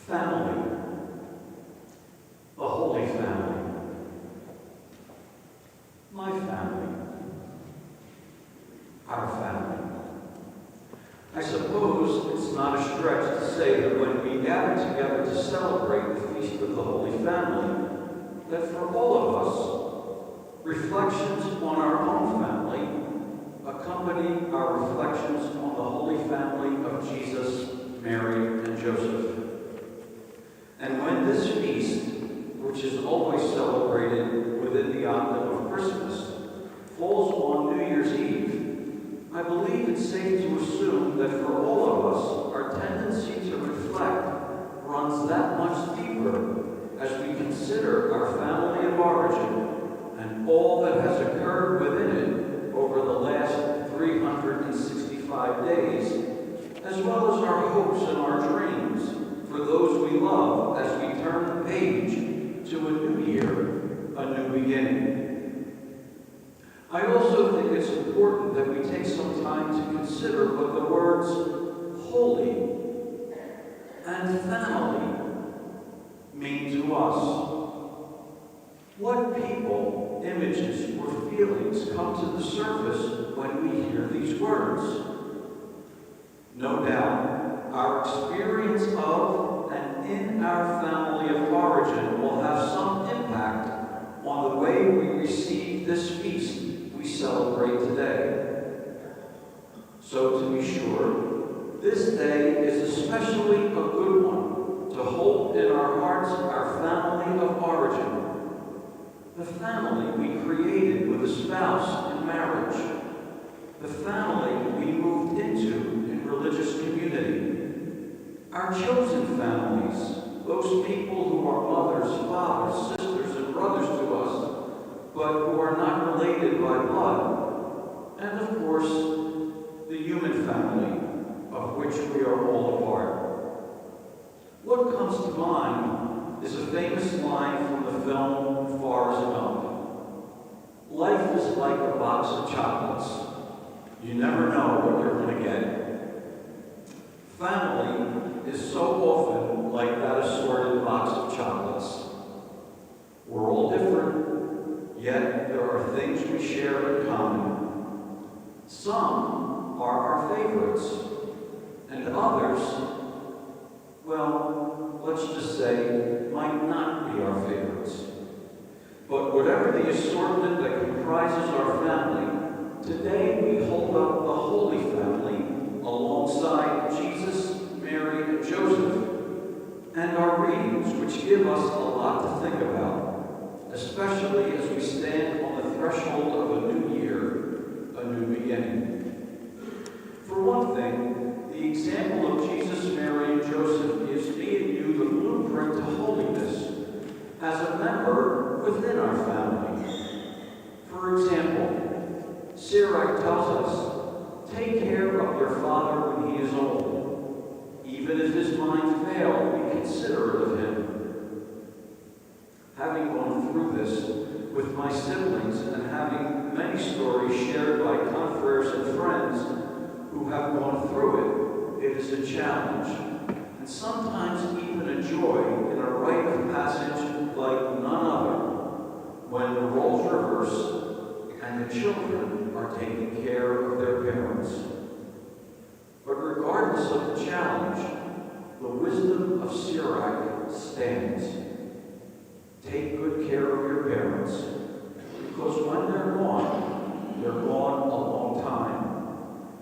Family, a holy family. My family, our family. I suppose it's not a stretch to say that when we gather together to celebrate the Feast of the Holy Family, that for all of us, reflections on our own family accompany our reflections on the Holy Family of Jesus, Mary, and Joseph. And when this feast, which is always celebrated within the octave of Christmas, falls on New Year's Eve, I believe it's safe to assume that for all of us, our tendency to reflect runs that much deeper as we consider our family of origin and all that has occurred within it over the last 365 days, as well as our hopes and our dreams for those we love as we turn the page to a new year, a new beginning. I also think it's important that we take some time to consider what the words holy and family mean to us. What people, images, or feelings come to the surface when we hear these words? No doubt, our experience of and in our family of origin will have some impact on the way we receive this feast we celebrate today. So to be sure, this day is especially a good one to hold in our hearts our family of origin, the family we created with a spouse in marriage, the family we moved into in religious community, our chosen families, those people who are mothers, fathers, sisters, and brothers to us, but who are not related by blood, and of course, the human family of which we are all a part. What comes to mind is a famous line from the film Forrest Gump. Life is like a box of chocolates. You never know what you're going to get. Family is so often like that assorted box of chocolates. We're all different, yet there are things we share in common. Some are our favorites, and others, well, let's just say, might not be our favorites. But whatever the assortment that comprises our family, today we hold up the Holy Family alongside Jesus, Mary, and Joseph, and our readings, which give us a lot to think about, especially as we stand on the threshold of a new year, a new beginning. For one thing, the example of Jesus, Mary, and Joseph gives me and you the blueprint to holiness as a member within our family. For example, Sirach tells us, take care of your father when he is old. Even if his mind fail, be considerate of him. Having gone through this with my siblings and having many stories shared by confreres and friends who have gone through it, it is a challenge, and sometimes even a joy in a rite of passage like none other, when the roles reverse and the children are taking care of their parents. But regardless of the challenge, the wisdom of Sirach stands. Take good care of your parents, because when they're gone a long time.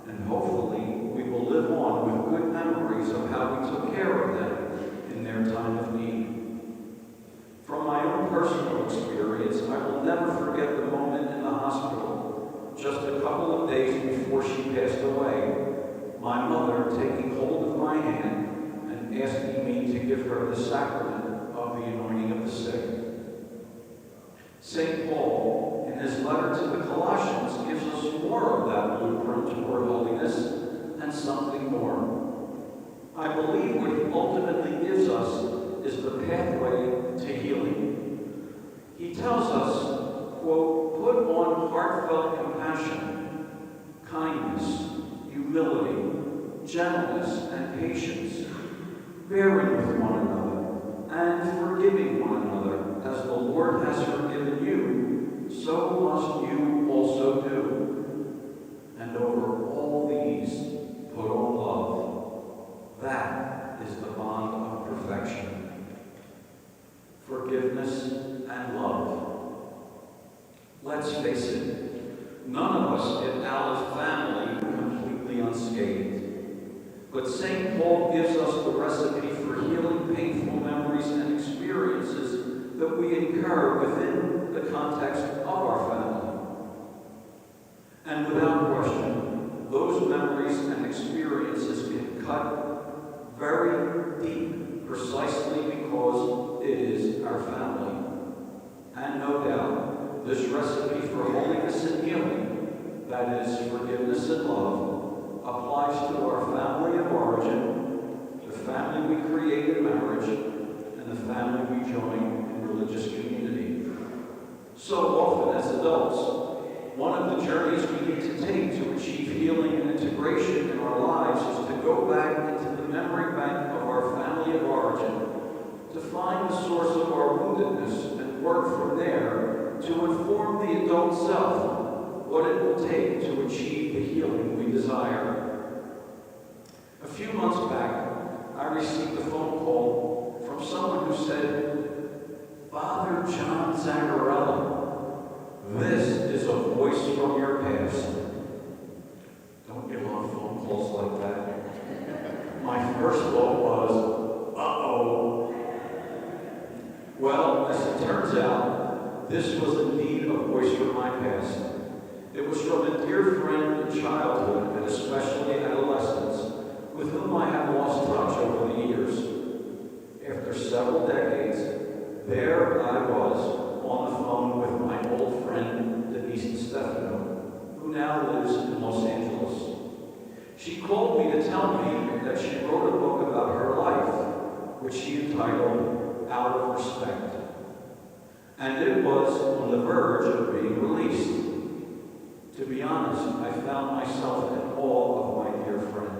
And hopefully we will live on with good memories of how we took care of them in their time of need. From my own personal experience, I will never forget the moment in the hospital, just a couple of days before she passed away, my mother taking hold of my hand and asking me to give her the sacrament of the anointing of the sick. St. Paul, in his letter to the Colossians, gives us more of that blueprint toward holiness and something more. I believe what he ultimately gives us is the pathway to healing. He tells us, quote, put on heartfelt compassion, kindness, humility, gentleness, and patience. bearing with one another, and forgiving one another, as the Lord has forgiven you, so must you also do. And over all these, put on love. That is the bond of perfection. Forgiveness and love. Let's face it, none of us get out of family completely unscathed. But St. Paul gives us the recipe for healing painful memories and experiences that we incur within the context of our family. And without question, those memories and experiences can cut very deep precisely because it is our family. And no doubt, this recipe for holiness and healing, that is, forgiveness and love, applies to our family of origin, the family we create in marriage, and the family we join in religious community. So often as adults, one of the journeys we need to take to achieve healing and integration in our lives is to go back into the memory bank of our family of origin, to find the source of our woundedness and work from there to inform the adult self what it will take to achieve the healing we desire. A few months back, I received a phone call from someone who said, "Father John Zagarella, this is a voice from your past." Don't get a lot of phone calls like that. My first thought was, uh-oh. Well, as it turns out, this was indeed a voice from my past. It was from a dear friend in childhood, and especially adolescence, with whom I had lost touch over the years. After several decades, there I was on the phone with my old friend, Denise Stefano, who now lives in Los Angeles. She called me to tell me that she wrote a book about her life, which she entitled Out of Respect. And it was on the verge of being released. To be honest, I found myself in awe of my dear friend.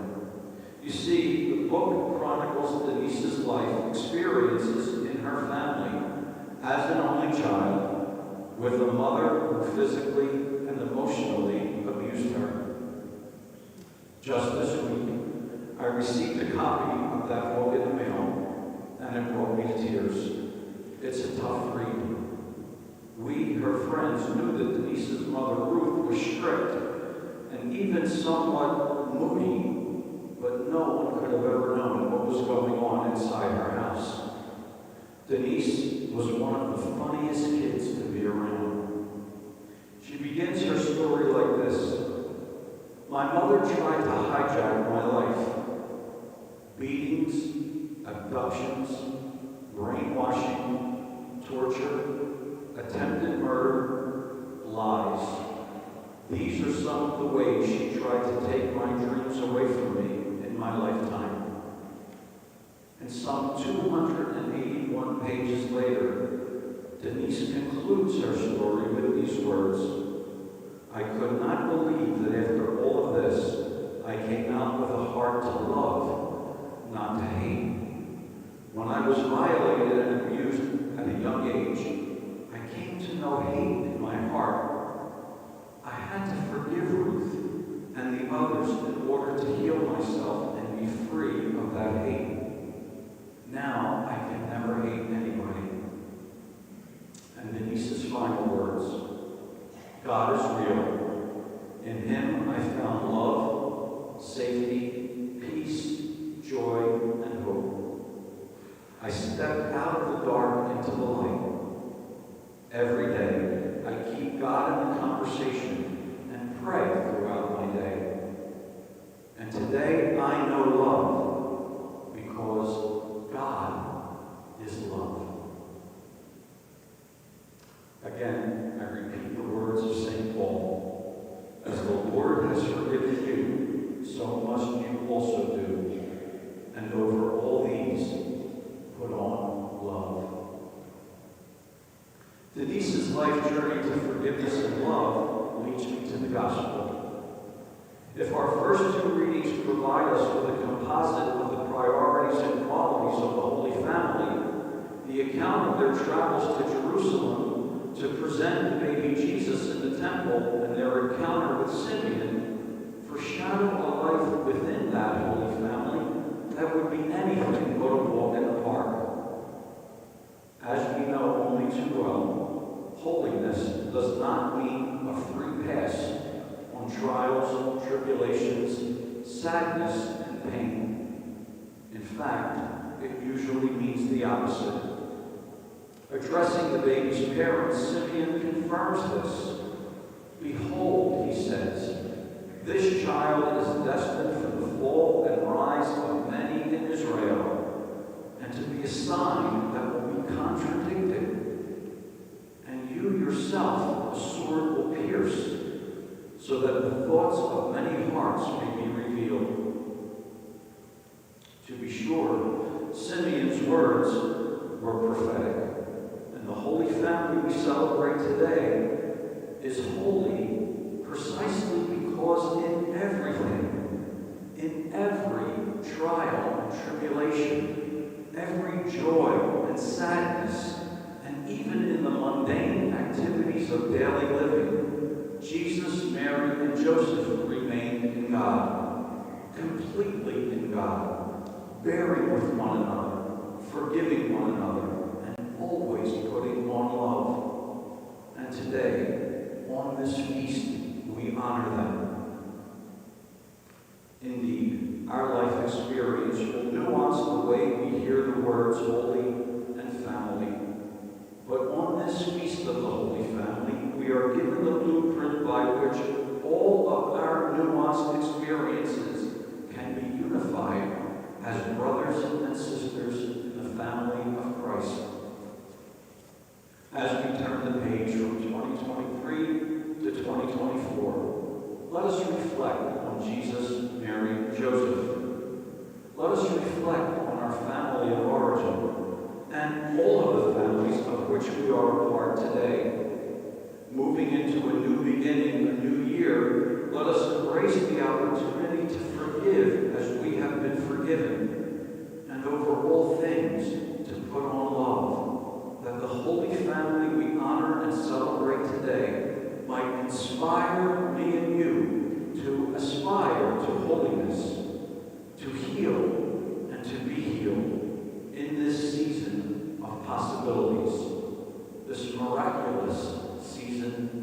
You see, the book chronicles Denise's life experiences in her family as an only child, with a mother who physically and emotionally abused her. Just this week, I received a copy of that book in the mail, and it brought me to tears. It's a tough read. We, her friends, knew that Denise's mother, Ruth, was strict and even somewhat moody, but no one could have ever known what was going on inside her house. Denise was one of the funniest kids to be around. She begins her story like this. My mother tried to hijack my life. Beatings, abductions, brainwashing, torture, attempted murder, lies. These are some of the ways she tried to take my dreams away from me in my lifetime. And some 281 pages later, Denise concludes her story with these words. I could not believe that after all of this, I came out with a heart to love, not to hate. When I was violated and abused at a young age, I came to know hate in my heart. I had to forgive Ruth and the others in order to heal myself and be free of that hate. Now I can never hate anybody. And Denise's final words. God is real. In Him I found love, safety, peace, joy, and hope. I stepped out of the dark into the light. Every day, I keep God in the conversation and pray throughout my day. And today, I know love because God is love. Again, I repeat the words of St. Paul. As the Lord has forgiven you, so must you also do. And over all these, put on love. Denise's life journey to forgiveness and love leads me to the gospel. If our first two readings provide us with a composite of the priorities and qualities of the Holy Family, the account of their travels to Jerusalem to present the baby Jesus in the temple and their encounter with Simeon foreshadow a life within that Holy Family that would be anything but a walk in the park. As we know only too well, holiness does not mean a free pass on trials, tribulations, sadness, and pain. In fact, it usually means the opposite. Addressing the baby's parents, Simeon confirms this. Behold, he says, this child is destined for the fall and rise of many in Israel, and to be a sign that will be contradicted. And you yourself a sword will pierce, so that the thoughts of many hearts may be revealed. To be sure, Simeon's words were prophetic. And the Holy Family we celebrate today is holy precisely because in everything, in every trial and tribulation, every joy and sadness, and even in the mundane activities of daily living, Jesus, Mary, and Joseph remained in God, completely in God, bearing with one another, forgiving one another, always putting on love. And today, on this feast, we honor them. Indeed, our life experience will nuance the way we hear the words holy and family. But on this feast of the Holy Family, we are given the blueprint by which all of our nuanced experiences can be unified as brothers and sisters in the family of Christ. As we turn the page from 2023 to 2024, let us reflect on Jesus, Mary, and Joseph. Let us reflect on our family of origin and all of the families of which we are a part today. Moving into a new beginning, a new year, let us embrace the opportunity to forgive as we have been forgiven, and over all things to put on love, that the Holy Family we honor and celebrate today might inspire me and you to aspire to holiness, to heal and to be healed in this season of possibilities, this miraculous season